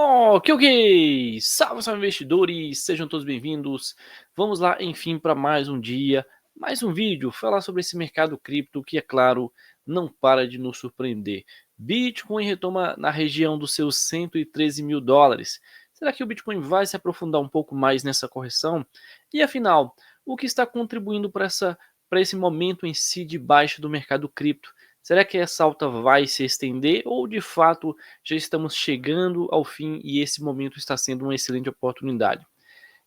Ok. Salve, salve investidores, sejam todos bem-vindos. Vamos lá, enfim, para mais um dia, mais um vídeo, falar sobre esse mercado cripto que, é claro, não para de nos surpreender. Bitcoin retoma na região dos seus 113 mil dólares. Será que o Bitcoin vai se aprofundar um pouco mais nessa correção? E afinal, o que está contribuindo para esse momento em si de baixa do mercado cripto? Será que essa alta vai se estender ou de fato já estamos chegando ao fim e esse momento está sendo uma excelente oportunidade?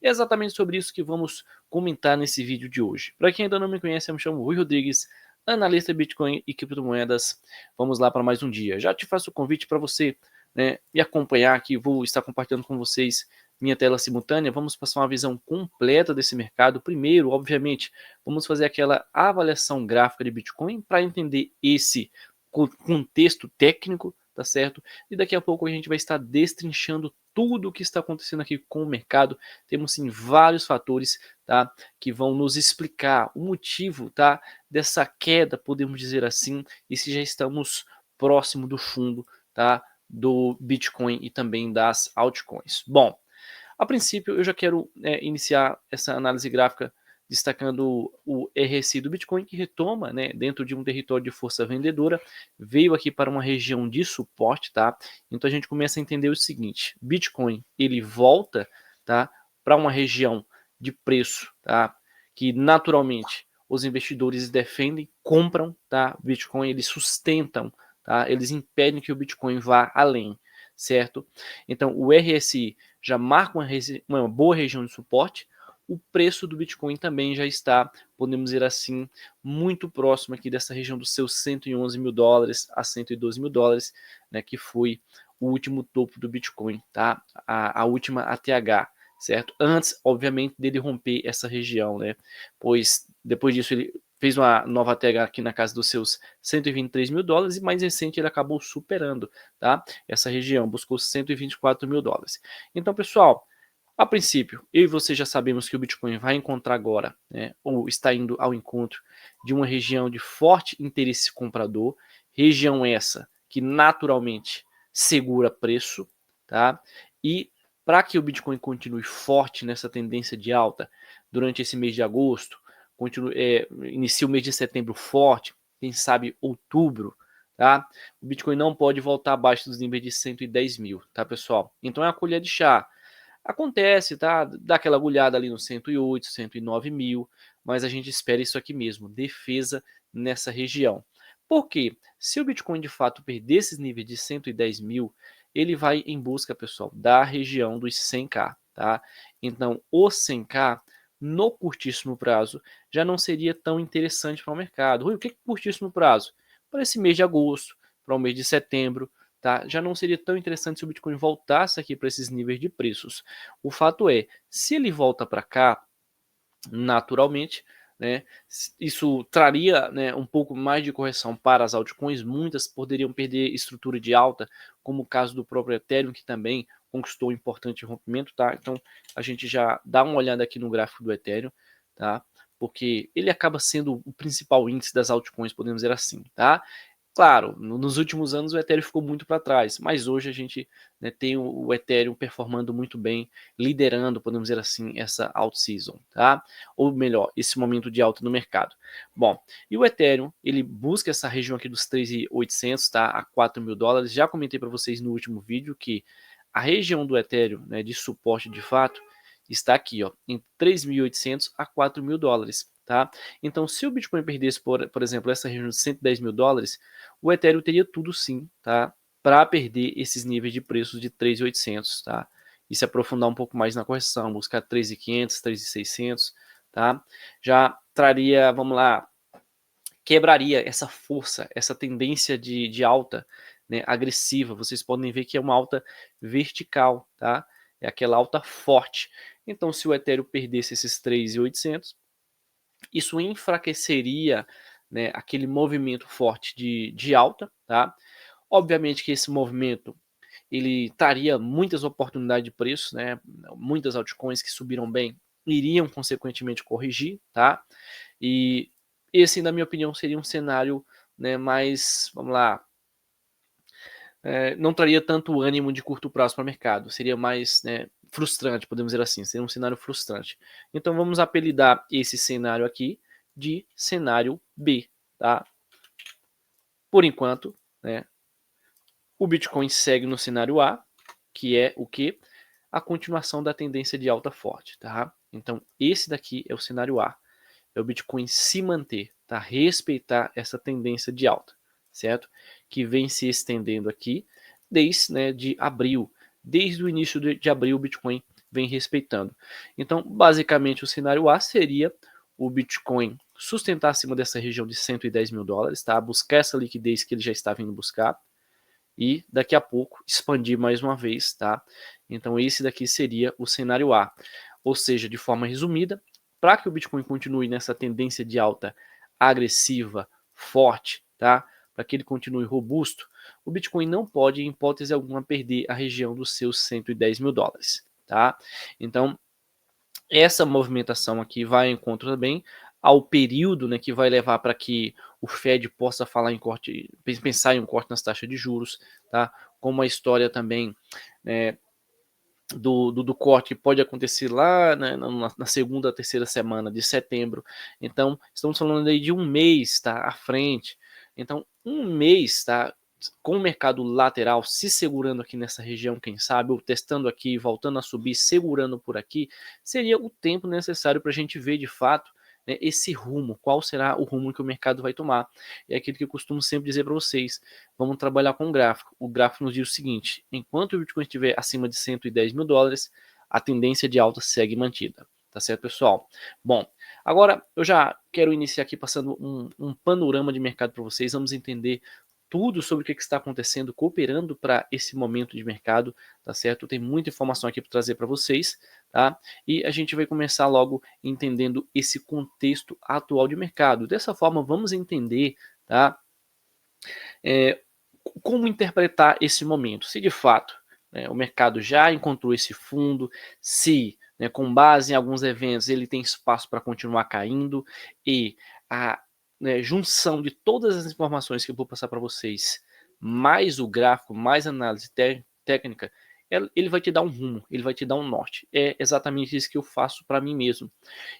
É exatamente sobre isso que vamos comentar nesse vídeo de hoje. Para quem ainda não me conhece, eu me chamo Rui Rodrigues, analista de Bitcoin e criptomoedas. Vamos lá para mais um dia. Já te faço o convite para você, me acompanhar aqui, vou estar compartilhando com vocês minha tela simultânea. Vamos passar uma visão completa desse mercado. Primeiro, obviamente, vamos fazer aquela avaliação gráfica de Bitcoin para entender esse contexto técnico, tá certo? E daqui a pouco a gente vai estar destrinchando tudo o que está acontecendo aqui com o mercado. Temos sim vários fatores, tá, que vão nos explicar o motivo, tá, dessa queda, podemos dizer assim, e se já estamos próximo do fundo, tá, do Bitcoin e também das altcoins. Bom, a princípio eu já quero iniciar essa análise gráfica destacando o RSI do Bitcoin, que retoma, dentro de um território de força vendedora, veio aqui para uma região de suporte, tá? Então a gente começa a entender o seguinte: Bitcoin ele volta, tá, para uma região de preço, tá, que naturalmente os investidores defendem, compram, tá? Bitcoin eles sustentam, tá? Eles impedem que o Bitcoin vá além, certo? Então o RSI já marca uma boa região de suporte. O preço do Bitcoin também já está, podemos dizer assim, muito próximo aqui dessa região dos seus 111 mil dólares a 112 mil dólares, que foi o último topo do Bitcoin, tá? A última ATH, certo? Antes, obviamente, dele romper essa região, pois depois disso ele fez uma nova ATH aqui na casa dos seus 123 mil dólares e mais recente ele acabou superando, tá? Essa região, buscou 124 mil dólares. Então, pessoal, a princípio, eu e você já sabemos que o Bitcoin vai encontrar agora, ou está indo ao encontro de uma região de forte interesse comprador, região essa que naturalmente segura preço, tá? E para que o Bitcoin continue forte nessa tendência de alta durante esse mês de agosto, inicie o mês de setembro forte, quem sabe outubro, tá? O Bitcoin não pode voltar abaixo dos níveis de 110 mil, tá, pessoal? Então é a colher de chá. Acontece, tá? Dá aquela agulhada ali no 108, 109 mil, mas a gente espera isso aqui mesmo, defesa nessa região. Por quê? Se o Bitcoin de fato perder esses níveis de 110 mil, ele vai em busca, pessoal, da região dos 100k, tá? Então, o 100k no curtíssimo prazo já não seria tão interessante para o mercado. Rui, o que é curtíssimo prazo? Para esse mês de agosto, para o mês de setembro, tá? Já não seria tão interessante se o Bitcoin voltasse aqui para esses níveis de preços. O fato é, se ele volta para cá, naturalmente, isso traria, um pouco mais de correção para as altcoins. Muitas poderiam perder estrutura de alta, como o caso do próprio Ethereum, que também conquistou um importante rompimento, tá? Então a gente já dá uma olhada aqui no gráfico do Ethereum, tá? Porque ele acaba sendo o principal índice das altcoins, podemos dizer assim, tá? Claro, nos últimos anos o Ethereum ficou muito para trás, mas hoje a gente, tem o Ethereum performando muito bem, liderando, podemos dizer assim, essa alt season, tá? Ou melhor, esse momento de alta no mercado. Bom, e o Ethereum, ele busca essa região aqui dos 3.800, tá? A 4 mil dólares. Já comentei para vocês no último vídeo que a região do Ethereum, de suporte de fato, está aqui, ó, em 3.800 a 4 mil dólares, tá? Então, se o Bitcoin perdesse, por exemplo, essa região de 110 mil dólares, o Ethereum teria tudo sim, tá? Para perder esses níveis de preços de 3.800, tá? E se aprofundar um pouco mais na correção, buscar 3.500, 3.600, tá? Já traria, vamos lá, quebraria essa força, essa tendência de alta, agressiva. Vocês podem ver que é uma alta vertical, tá? É aquela alta forte. Então, se o Ethereum perdesse esses 3.800, isso enfraqueceria, aquele movimento forte de alta, tá? Obviamente que esse movimento ele traria muitas oportunidades de preço, Muitas altcoins que subiram bem iriam consequentemente corrigir, tá? E esse, na minha opinião, seria um cenário, mais, vamos lá, não traria tanto ânimo de curto prazo para o mercado, seria mais, né, frustrante, podemos dizer assim, seria um cenário frustrante. Então vamos apelidar esse cenário aqui de cenário B, tá? Por enquanto, né, o Bitcoin segue no cenário A, que é o que? A continuação da tendência de alta forte, tá? Então esse daqui é o cenário A, é o Bitcoin se manter, tá? Respeitar essa tendência de alta, certo? Que vem se estendendo aqui desde, né, de abril. Desde o início de abril, o Bitcoin vem respeitando. Então, basicamente, o cenário A seria o Bitcoin sustentar acima dessa região de 110 mil dólares, tá? Buscar essa liquidez que ele já está vindo buscar e daqui a pouco expandir mais uma vez, tá? Então esse daqui seria o cenário A. Ou seja, de forma resumida, para que o Bitcoin continue nessa tendência de alta agressiva, forte, tá? Para que ele continue robusto, o Bitcoin não pode, em hipótese alguma, perder a região dos seus 110 mil dólares, tá? Então, essa movimentação aqui vai em encontro também ao período, né, que vai levar para que o Fed possa falar em corte, pensar em um corte nas taxas de juros, tá? Como a história também, né, do corte que pode acontecer lá, né, na segunda, terceira semana de setembro. Então, estamos falando aí de um mês, tá, à frente. Então, um mês, tá, com o mercado lateral se segurando aqui nessa região, quem sabe, ou testando aqui, voltando a subir, segurando por aqui, seria o tempo necessário para a gente ver de fato, né, esse rumo, qual será o rumo que o mercado vai tomar. É aquilo que eu costumo sempre dizer para vocês, vamos trabalhar com o gráfico. O gráfico nos diz o seguinte, enquanto o Bitcoin estiver acima de 110 mil dólares, a tendência de alta segue mantida. Tá certo, pessoal? Bom, agora eu já quero iniciar aqui passando um panorama de mercado para vocês. Vamos entender tudo sobre o que está acontecendo, cooperando para esse momento de mercado, tá certo? Tem muita informação aqui para trazer para vocês, tá? E a gente vai começar logo entendendo esse contexto atual de mercado. Dessa forma, vamos entender, tá? Como interpretar esse momento? Se de fato, né, o mercado já encontrou esse fundo, se, né, com base em alguns eventos ele tem espaço para continuar caindo e a, né, junção de todas as informações que eu vou passar para vocês, mais o gráfico, mais a análise técnica, ele vai te dar um rumo, ele vai te dar um norte. É exatamente isso que eu faço para mim mesmo.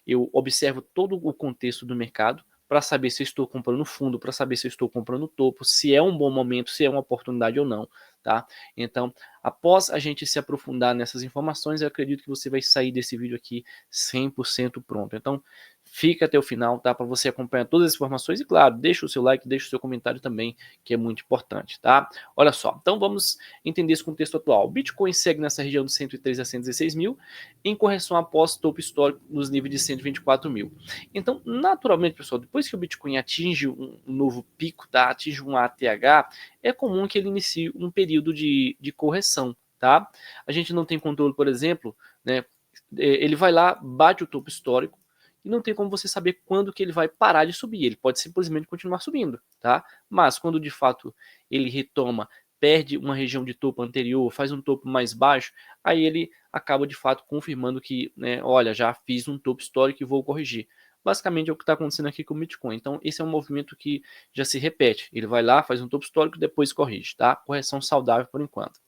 Eu observo todo o contexto do mercado para saber se eu estou comprando fundo, para saber se eu estou comprando topo, se é um bom momento, se é uma oportunidade ou não, tá? Então, após a gente se aprofundar nessas informações, eu acredito que você vai sair desse vídeo aqui 100% pronto. Então, fica até o final, tá? Para você acompanhar todas as informações e, claro, deixa o seu like, deixa o seu comentário também, que é muito importante, tá? Olha só, então vamos entender esse contexto atual. O Bitcoin segue nessa região de 103 a 116 mil, em correção após topo histórico nos níveis de 124 mil. Então, naturalmente, pessoal, depois que o Bitcoin atinge um novo pico, tá? Atinge um ATH, é comum que ele inicie um período de correção, tá? A gente não tem controle, por exemplo, né? Ele vai lá, bate o topo histórico, e não tem como você saber quando que ele vai parar de subir. Ele pode simplesmente continuar subindo, tá? Mas quando de fato ele retoma, perde uma região de topo anterior, faz um topo mais baixo, aí ele acaba de fato confirmando que, né, olha, já fiz um topo histórico e vou corrigir. Basicamente é o que está acontecendo aqui com o Bitcoin. Então esse é um movimento que já se repete. Ele vai lá, faz um topo histórico, depois corrige, tá? Correção saudável por enquanto.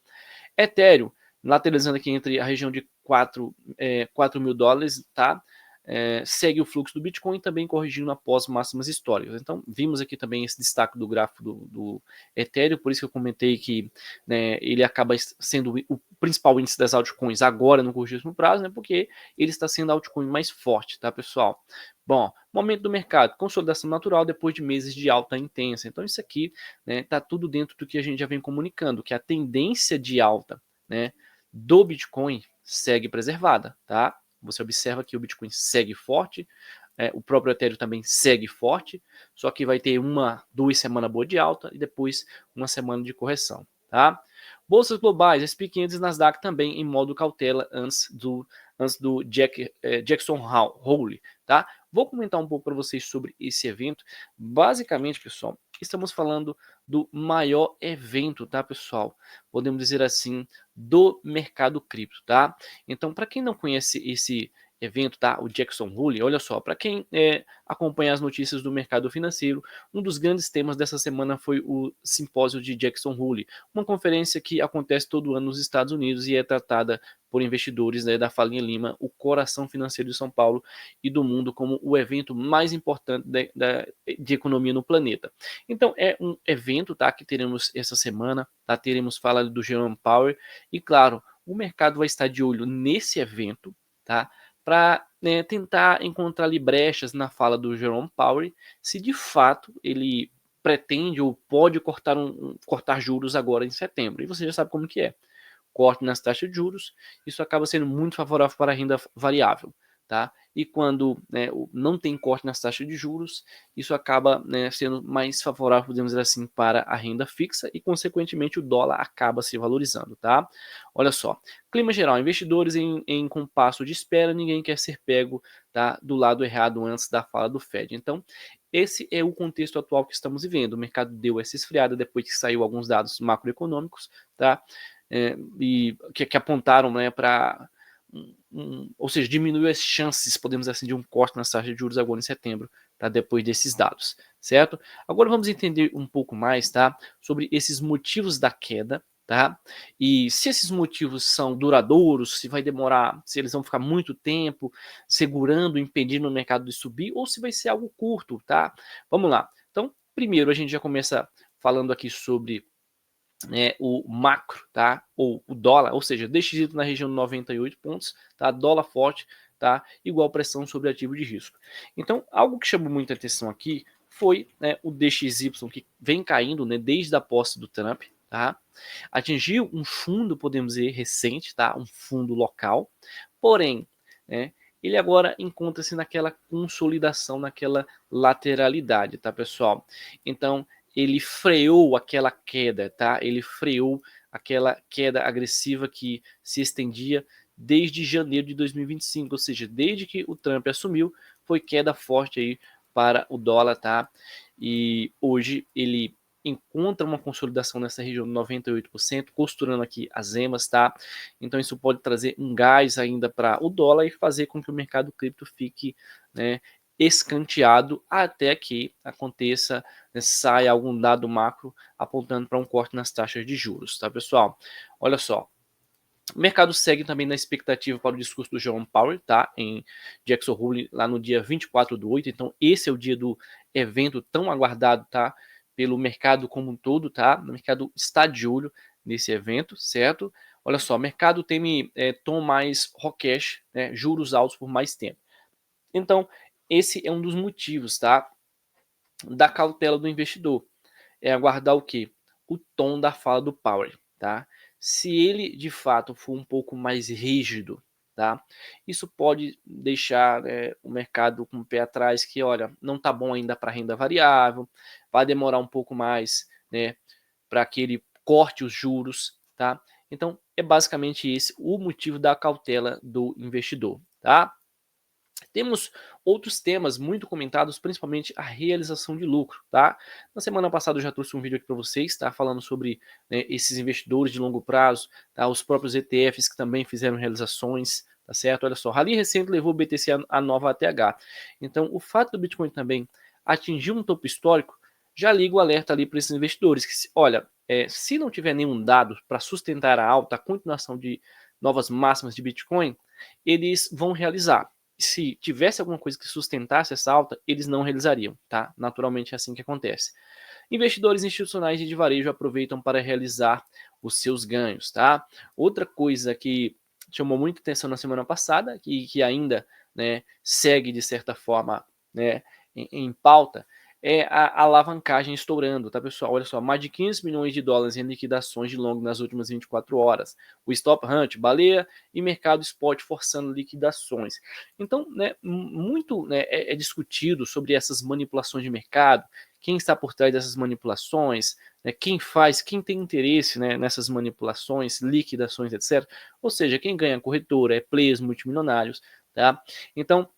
Ethereum, lateralizando aqui entre a região de 4 mil dólares, tá? Segue o fluxo do Bitcoin também corrigindo após máximas históricas. Então, vimos aqui também esse destaque do gráfico do Ethereum, por isso que eu comentei que, né, ele acaba sendo o principal índice das altcoins agora no curtíssimo prazo, né, porque ele está sendo a altcoin mais forte, tá, pessoal? Bom, momento do mercado, consolidação natural depois de meses de alta intensa. Então, isso aqui, né, tá tudo dentro do que a gente já vem comunicando, que a tendência de alta, né, do Bitcoin segue preservada, tá? Você observa que o Bitcoin segue forte, o próprio Ethereum também segue forte, só que vai ter 2 semanas boas de alta e depois uma semana de correção, tá? Bolsas globais, SP500 e Nasdaq também em modo cautela antes do Jackson Hole, tá? Vou comentar um pouco para vocês sobre esse evento. Basicamente, pessoal, estamos falando do maior evento, tá, pessoal? Podemos dizer assim, do mercado cripto, tá? Então, para quem não conhece esse evento, tá? O Jackson Hole. Olha só, para quem acompanha as notícias do mercado financeiro, um dos grandes temas dessa semana foi o simpósio de Jackson Hole, uma conferência que acontece todo ano nos Estados Unidos e é tratada por investidores, né, da Farinha Lima, o coração financeiro de São Paulo e do mundo, como o evento mais importante de economia no planeta. Então é um evento, tá, que teremos essa semana, tá? Teremos fala do Jerome Powell e, claro, o mercado vai estar de olho nesse evento, tá? Para, né, tentar encontrar ali brechas na fala do Jerome Powell, se de fato ele pretende ou pode cortar juros agora em setembro. E você já sabe como que é. Corte nas taxas de juros, isso acaba sendo muito favorável para a renda variável. Tá? E quando, né, não tem corte nas taxas de juros, isso acaba, né, sendo mais favorável, podemos dizer assim, para a renda fixa e, consequentemente, o dólar acaba se valorizando. Tá? Olha só, clima geral, investidores em compasso de espera, ninguém quer ser pego, tá, do lado errado antes da fala do Fed. Então, esse é o contexto atual que estamos vivendo. O mercado deu essa esfriada depois que saiu alguns dados macroeconômicos, tá? E que apontaram, né, para ou seja, diminuiu as chances, podemos dizer assim, de um corte nas taxas de juros agora em setembro, tá, depois desses dados, certo? Agora vamos entender um pouco mais, tá, sobre esses motivos da queda, tá? E se esses motivos são duradouros, se vai demorar, se eles vão ficar muito tempo segurando, impedindo o mercado de subir, ou se vai ser algo curto, tá? Vamos lá. Então, primeiro a gente já começa falando aqui sobre o macro, tá? Ou o dólar, ou seja, DXY na região de 98 pontos, tá? Dólar forte, tá? Igual pressão sobre ativo de risco. Então, algo que chamou muita atenção aqui foi, né, o DXY, que vem caindo, né, desde a posse do Trump, tá? Atingiu um fundo, podemos dizer, recente, tá? Um fundo local, porém, né, ele agora encontra-se naquela consolidação, naquela lateralidade, tá, pessoal? Então, ele freou aquela queda, tá? Ele freou aquela queda agressiva que se estendia desde janeiro de 2025, ou seja, desde que o Trump assumiu, foi queda forte aí para o dólar, tá? E hoje ele encontra uma consolidação nessa região de 98%, costurando aqui as emas, tá? Então isso pode trazer um gás ainda para o dólar e fazer com que o mercado cripto fique, né, escanteado até que aconteça, né, saia algum dado macro apontando para um corte nas taxas de juros, tá, pessoal? Olha só, o mercado segue também na expectativa para o discurso do Jerome Powell, tá? Em Jackson Hole, lá no dia 24/8. Então, esse é o dia do evento tão aguardado, tá? Pelo mercado como um todo, tá? O mercado está de olho nesse evento, certo? Olha só, o mercado teme tom mais hawkish, né? Juros altos por mais tempo. Então, esse é um dos motivos, tá? Da cautela do investidor. É aguardar o quê? O tom da fala do Powell, tá? Se ele de fato for um pouco mais rígido, tá? Isso pode deixar, o mercado com o pé atrás, que olha, não tá bom ainda para renda variável, vai demorar um pouco mais, né, para que ele corte os juros, tá? Então é basicamente esse o motivo da cautela do investidor, tá? Temos outros temas muito comentados, principalmente a realização de lucro, tá? Na semana passada eu já trouxe um vídeo aqui para vocês, tá? Falando sobre, né, esses investidores de longo prazo, tá? Os próprios ETFs que também fizeram realizações, tá certo? Olha só, rally recente levou o BTC a nova ATH. Então, o fato do Bitcoin também atingir um topo histórico já liga o alerta ali para esses investidores, que olha, se não tiver nenhum dado para sustentar a alta, a continuação de novas máximas de Bitcoin, eles vão realizar. Se tivesse alguma coisa que sustentasse essa alta, eles não realizariam, tá? Naturalmente é assim que acontece. Investidores institucionais e de varejo aproveitam para realizar os seus ganhos, tá? Outra coisa que chamou muita atenção na semana passada e que ainda, né, segue de certa forma, né, em pauta, é a alavancagem estourando, tá, pessoal? Olha só, mais de 500 milhões de dólares em liquidações de long nas últimas 24 horas. O Stop Hunt, baleia e mercado spot forçando liquidações. Então, né, muito, né, é discutido sobre essas manipulações de mercado, quem está por trás dessas manipulações, né, quem faz, quem tem interesse, né, nessas manipulações, liquidações, etc. Ou seja, quem ganha a corretora, players multimilionários, tá? Então,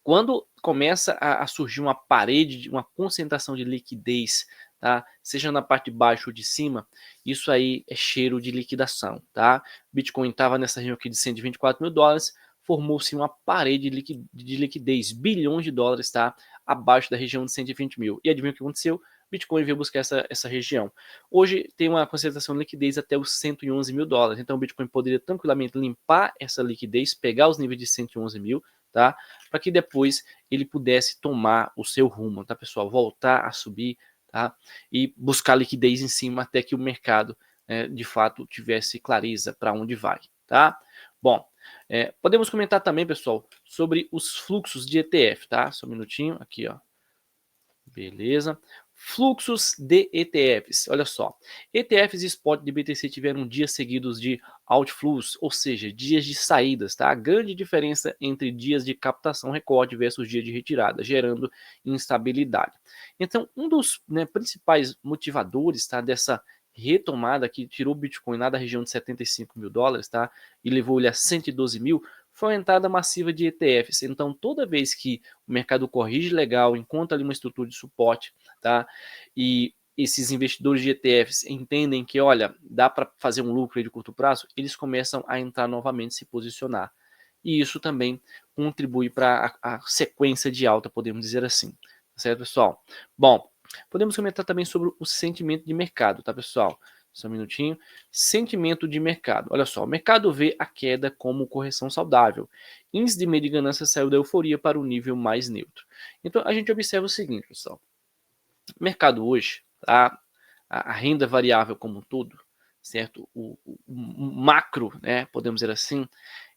quando começa a surgir uma parede, uma concentração de liquidez, tá? Seja na parte de baixo ou de cima, isso aí é cheiro de liquidação, tá? Bitcoin estava nessa região aqui de 124 mil dólares, formou-se uma parede de liquidez, bilhões de dólares, tá? Abaixo da região de 120 mil. E adivinha o que aconteceu? Bitcoin veio buscar essa região. Hoje tem uma concentração de liquidez até os 111 mil dólares. Então o Bitcoin poderia tranquilamente limpar essa liquidez, pegar os níveis de 111 mil, tá? Para que depois ele pudesse tomar o seu rumo, tá, pessoal? Voltar a subir, tá? E buscar liquidez em cima até que o mercado, de fato, tivesse clareza para onde vai, tá? Bom, podemos comentar também, pessoal, sobre os fluxos de ETF, tá? Só um minutinho, aqui, ó. Beleza. Fluxos de ETFs, olha só. ETFs e spot de BTC tiveram dias seguidos de outflows, ou seja, dias de saídas, tá? A grande diferença entre dias de captação recorde versus dia de retirada, gerando instabilidade. Então, um dos principais motivadores, tá, dessa retomada que tirou o Bitcoin lá da região de 75 mil dólares, tá, e levou ele a 112 mil, foi a entrada massiva de ETFs. Então, toda vez que o mercado corrige legal, encontra ali uma estrutura de suporte, tá? E esses investidores de ETFs entendem que, olha, dá para fazer um lucro de curto prazo, eles começam a entrar novamente, se posicionar. E isso também contribui para a sequência de alta, podemos dizer assim. Certo, pessoal? Bom, podemos comentar também sobre o sentimento de mercado, tá, pessoal? Só um minutinho. Sentimento de mercado. Olha só, o mercado vê a queda como correção saudável. Índice de medo de ganância saiu da euforia para o nível mais neutro. Então, a gente observa o seguinte, pessoal. O mercado hoje, a renda variável como um todo, certo? O macro, né, podemos dizer assim,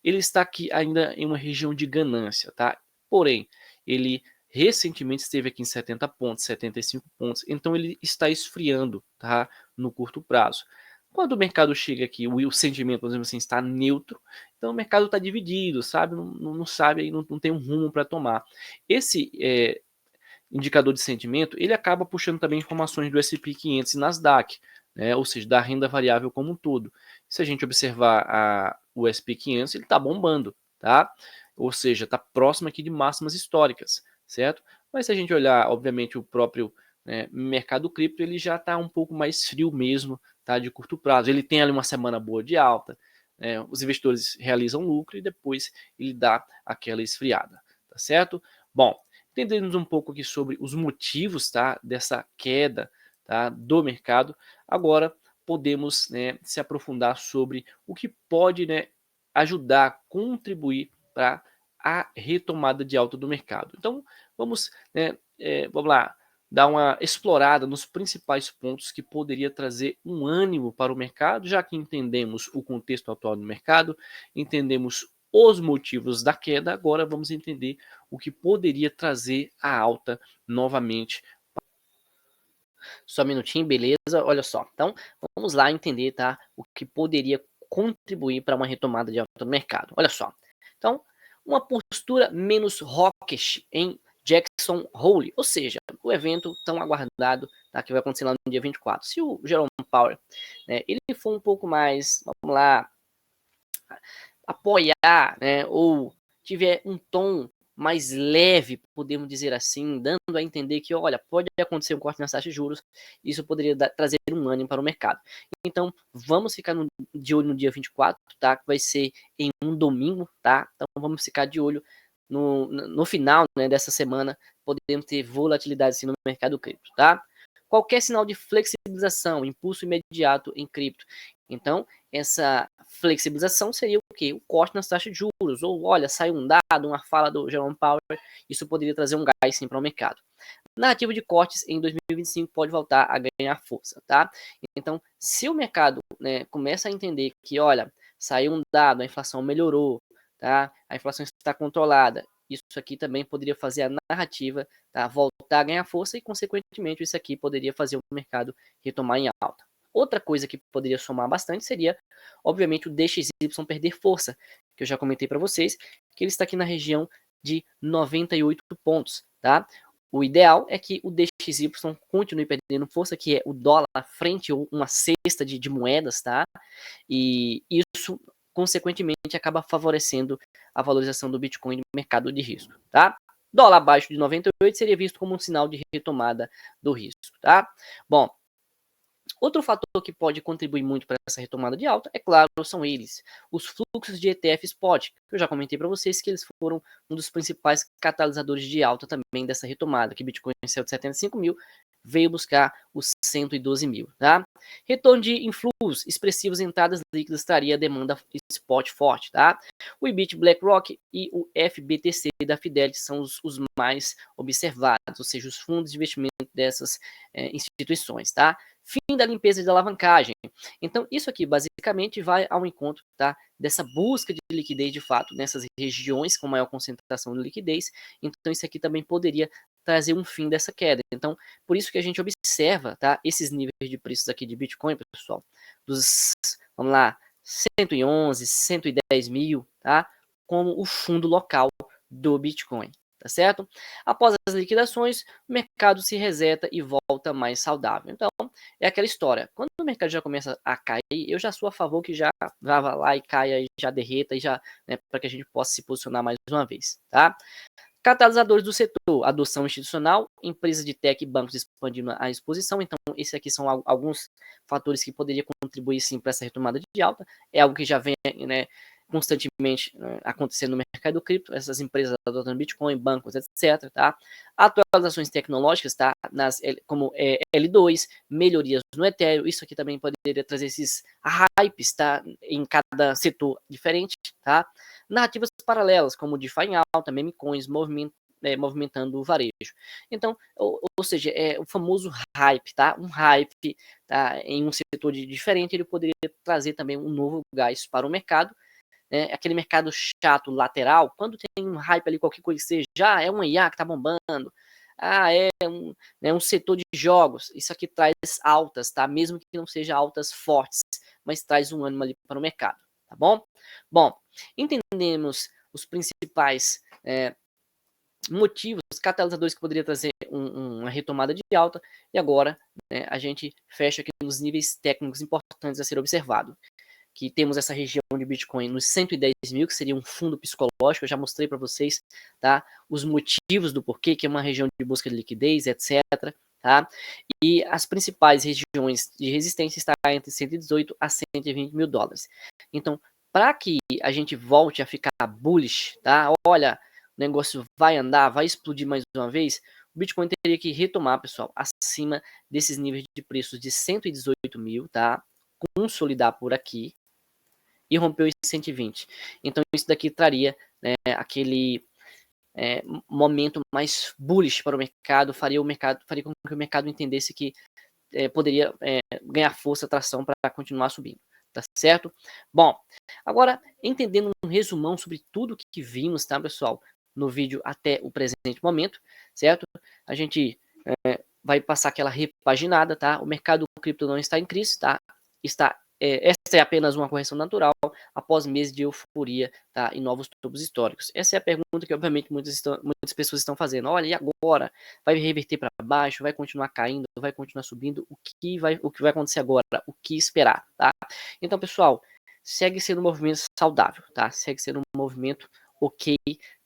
ele está aqui ainda em uma região de ganância, tá? Porém, ele recentemente esteve aqui em 70 pontos, 75 pontos, então ele está esfriando, tá? No curto prazo. Quando o mercado chega aqui, o sentimento, por exemplo assim, está neutro, então o mercado está dividido, sabe? Não sabe, não tem um rumo para tomar. Esse indicador de sentimento, ele acaba puxando também informações do S&P 500 e Nasdaq, né? Ou seja, da renda variável como um todo. Se a gente observar o S&P 500, ele está bombando, tá? Ou seja, está próximo aqui de máximas históricas, certo? Mas se a gente olhar, obviamente, o próprio mercado cripto, ele já está um pouco mais frio mesmo, tá? De curto prazo. Ele tem ali uma semana boa de alta, os investidores realizam lucro e depois ele dá aquela esfriada, tá certo? Bom, entendemos um pouco aqui sobre os motivos, tá, dessa queda, tá, do mercado. Agora podemos, se aprofundar sobre o que pode, ajudar, contribuir para a retomada de alta do mercado. Então vamos, vamos lá, dar uma explorada nos principais pontos que poderia trazer um ânimo para o mercado, já que entendemos o contexto atual do mercado, entendemos os motivos da queda, agora vamos entender o que poderia trazer a alta novamente. Só um minutinho, beleza? Olha só, então vamos lá entender, tá, o que poderia contribuir para uma retomada de alta no mercado. Olha só, então uma postura menos hawkish em Jackson Hole, ou seja, o evento tão aguardado, tá, que vai acontecer lá no dia 24. Se o Jerome Powell, ele for um pouco mais, vamos lá, apoiar, ou tiver um tom mais leve, podemos dizer assim, dando a entender que, olha, pode acontecer um corte nas taxas de juros, isso poderia trazer um ânimo para o mercado. Então, vamos ficar de olho no dia 24, tá? Que vai ser em um domingo, tá? Então, vamos ficar de olho no final, dessa semana, podemos ter volatilidade assim, no mercado cripto, tá? Qualquer sinal de flexibilização, impulso imediato em cripto. Então, essa flexibilização seria o quê? O corte nas taxas de juros. Ou, olha, saiu um dado, uma fala do Jerome Powell, isso poderia trazer um gás sim para o mercado. Narrativa de cortes em 2025 pode voltar a ganhar força, tá? Então, se o mercado, começa a entender que, olha, saiu um dado, a inflação melhorou, tá? A inflação está controlada, isso aqui também poderia fazer a narrativa, tá, voltar a ganhar força e, consequentemente, isso aqui poderia fazer o mercado retomar em alta. Outra coisa que poderia somar bastante seria, obviamente, o DXY perder força, que eu já comentei para vocês, que ele está aqui na região de 98 pontos, tá? O ideal é que o DXY continue perdendo força, que é o dólar frente a uma cesta de moedas, tá? E isso, consequentemente, acaba favorecendo a valorização do Bitcoin no mercado de risco, tá? Dólar abaixo de 98 seria visto como um sinal de retomada do risco, tá? Bom, Outro fator que pode contribuir muito para essa retomada de alta, é claro, são eles, os fluxos de ETF Spot, que eu já comentei para vocês que eles foram um dos principais catalisadores de alta também dessa retomada, que Bitcoin saiu de 75 mil, veio buscar os 112 mil, tá? Retorno de inflows expressivos em entradas líquidas traria demanda spot forte, tá? O IBIT BlackRock e o FBTC da Fidelity são os mais observados, ou seja, os fundos de investimento dessas instituições, tá? Fim da limpeza de alavancagem. Então, isso aqui basicamente vai ao encontro, tá, dessa busca de liquidez de fato nessas regiões com maior concentração de liquidez. Então, isso aqui também poderia trazer um fim dessa queda. Então, por isso que a gente observa, tá, esses níveis de preços aqui de Bitcoin, pessoal, dos, vamos lá, 111, 110 mil, tá, como o fundo local do Bitcoin. Tá certo? Após as liquidações, o mercado se reseta e volta mais saudável. Então, é aquela história. Quando o mercado já começa a cair, eu já sou a favor que já vá lá e caia, e já derreta, e já, né, para que a gente possa se posicionar mais uma vez, tá? Catalisadores do setor, adoção institucional, empresas de tech e bancos expandindo a exposição. Então, esses aqui são alguns fatores que poderiam contribuir sim para essa retomada de alta. É algo que já vem, né, constantemente acontecendo no mercado cripto, essas empresas adotando Bitcoin, bancos, etc. Tá? Atualizações tecnológicas, tá? Como L2, melhorias no Ethereum, isso aqui também poderia trazer esses hypes, tá? Em cada setor diferente, tá? Narrativas paralelas, como DeFi em alta, meme coins, movimentando o varejo. Então, ou seja, é o famoso hype, tá? Um hype, tá? Em um setor diferente, ele poderia trazer também um novo gás para o mercado, né? Aquele mercado chato lateral, quando tem um hype ali, qualquer coisa que seja, já é um IA que tá bombando, um setor de jogos, isso aqui traz altas, tá? Mesmo que não seja altas fortes, mas traz um ânimo ali para o mercado, tá bom? Bom, entendemos os principais motivos, catalisadores que poderia trazer uma retomada de alta, e agora, né, a gente fecha aqui nos níveis técnicos importantes a ser observado, que temos essa região de Bitcoin nos 110 mil, que seria um fundo psicológico, eu já mostrei para vocês, tá, os motivos do porquê, que é uma região de busca de liquidez, etc., tá, e as principais regiões de resistência está entre 118 a 120 mil dólares. Então, para que a gente volte a ficar bullish, tá, olha, o negócio vai andar, vai explodir mais uma vez, o Bitcoin teria que retomar, pessoal, acima desses níveis de preços de 118 mil, tá, consolidar por aqui, e rompeu os 120. Então isso daqui traria, né, aquele momento mais bullish para o mercado, faria com que o mercado entendesse que poderia ganhar força, tração para continuar subindo, tá certo? Bom, agora entendendo um resumão sobre tudo que vimos, tá, pessoal, no vídeo até o presente momento, certo? A gente vai passar aquela repaginada, tá? O mercado cripto não está em crise, tá? Essa é apenas uma correção natural após meses de euforia, tá, em novos topos históricos. Essa é a pergunta que, obviamente, muitas pessoas estão fazendo. Olha, e agora? Vai reverter para baixo? Vai continuar caindo? Vai continuar subindo? O que vai acontecer agora? O que esperar? Tá? Então, pessoal, segue sendo um movimento saudável, tá? Segue sendo um movimento ok,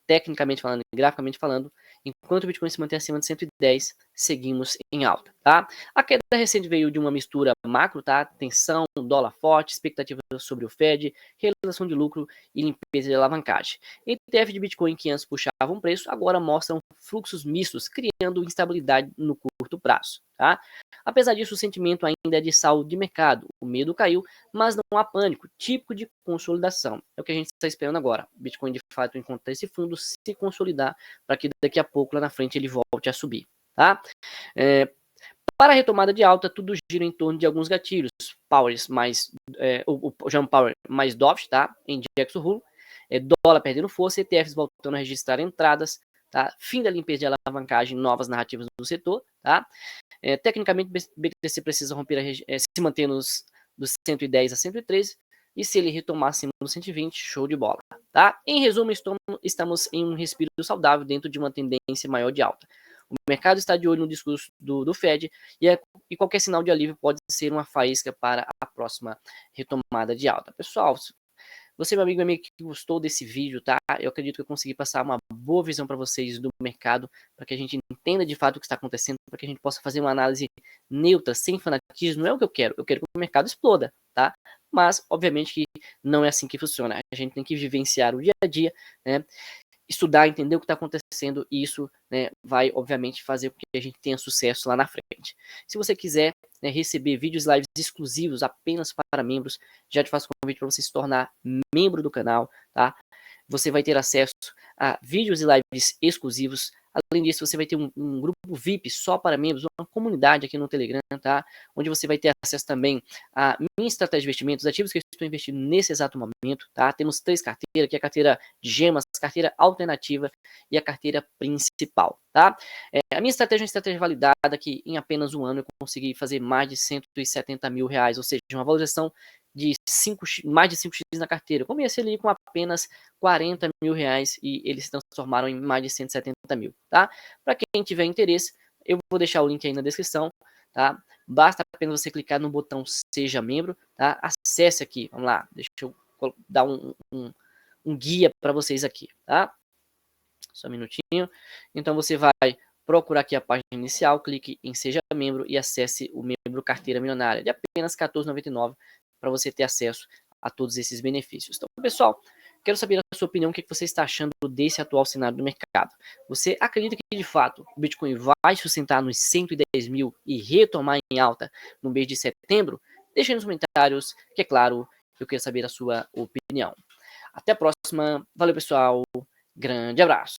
tecnicamente falando, graficamente falando. Enquanto o Bitcoin se mantém acima de 110, seguimos em alta, tá? A queda recente veio de uma mistura macro, tá? Tensão, dólar forte, expectativas sobre o Fed, realização de lucro e limpeza de alavancagem. ETF de Bitcoin que antes puxavam preço, agora mostram fluxos mistos, criando instabilidade no curto prazo, tá? Apesar disso, o sentimento ainda é de saúde de mercado. O medo caiu, mas não há pânico, típico de consolidação. É o que a gente está esperando agora. O Bitcoin, de fato, encontrar esse fundo, se consolidar, para que daqui a pouco, lá na frente, ele volte a subir, tá? Para a retomada de alta, tudo gira em torno de alguns gatilhos. Powers mais, o Jerome Powell mais dovish, tá? Em Jackson Hole. Dólar perdendo força, ETFs voltando a registrar entradas, tá? Fim da limpeza de alavancagem, novas narrativas do setor, tá? Tecnicamente, BTC precisa romper se manter dos 110 a 113, e se ele retomar acima dos 120, show de bola, tá? Em resumo, estamos em um respiro saudável dentro de uma tendência maior de alta. O mercado está de olho no discurso do Fed e qualquer sinal de alívio pode ser uma faísca para a próxima retomada de alta. Pessoal, Você, meu amigo, que gostou desse vídeo, tá? Eu acredito que eu consegui passar uma boa visão para vocês do mercado, para que a gente entenda de fato o que está acontecendo, para que a gente possa fazer uma análise neutra, sem fanatismo. Não é o que eu quero que o mercado exploda, tá? Mas, obviamente, que não é assim que funciona. A gente tem que vivenciar o dia a dia, né? Estudar, entender o que está acontecendo, e isso, né, vai, obviamente, fazer com que a gente tenha sucesso lá na frente. Se você quiser, né, receber vídeos e lives exclusivos apenas para membros, já te faço um convite para você se tornar membro do canal, tá? Você vai ter acesso a vídeos e lives exclusivos. Além disso, você vai ter um grupo VIP só para membros, uma comunidade aqui no Telegram, tá? Onde você vai ter acesso também à minha estratégia de investimentos, ativos que eu estou investindo nesse exato momento, tá? Temos 3 carteiras, que é a carteira de gemas, carteira alternativa e a carteira principal, tá? A minha estratégia é uma estratégia validada, que em apenas um ano eu consegui fazer mais de 170 mil reais, ou seja, uma valorização de mais de 5x na carteira. Eu comecei ali com apenas 40 mil reais e eles se transformaram em mais de 170 mil, tá? Para quem tiver interesse, eu vou deixar o link aí na descrição, tá? Basta apenas você clicar no botão Seja Membro, tá? Acesse aqui, vamos lá, deixa eu dar um guia para vocês aqui, tá? Só um minutinho. Então você vai procurar aqui a página inicial, clique em Seja Membro e acesse o membro Carteira Milionária de apenas R$ 14,99 para você ter acesso a todos esses benefícios. Então, pessoal, quero saber a sua opinião, o que você está achando desse atual cenário do mercado. Você acredita que, de fato, o Bitcoin vai sustentar nos 110 mil e retomar em alta no mês de setembro? Deixe nos comentários, que é claro, eu quero saber a sua opinião. Até a próxima. Valeu, pessoal. Grande abraço.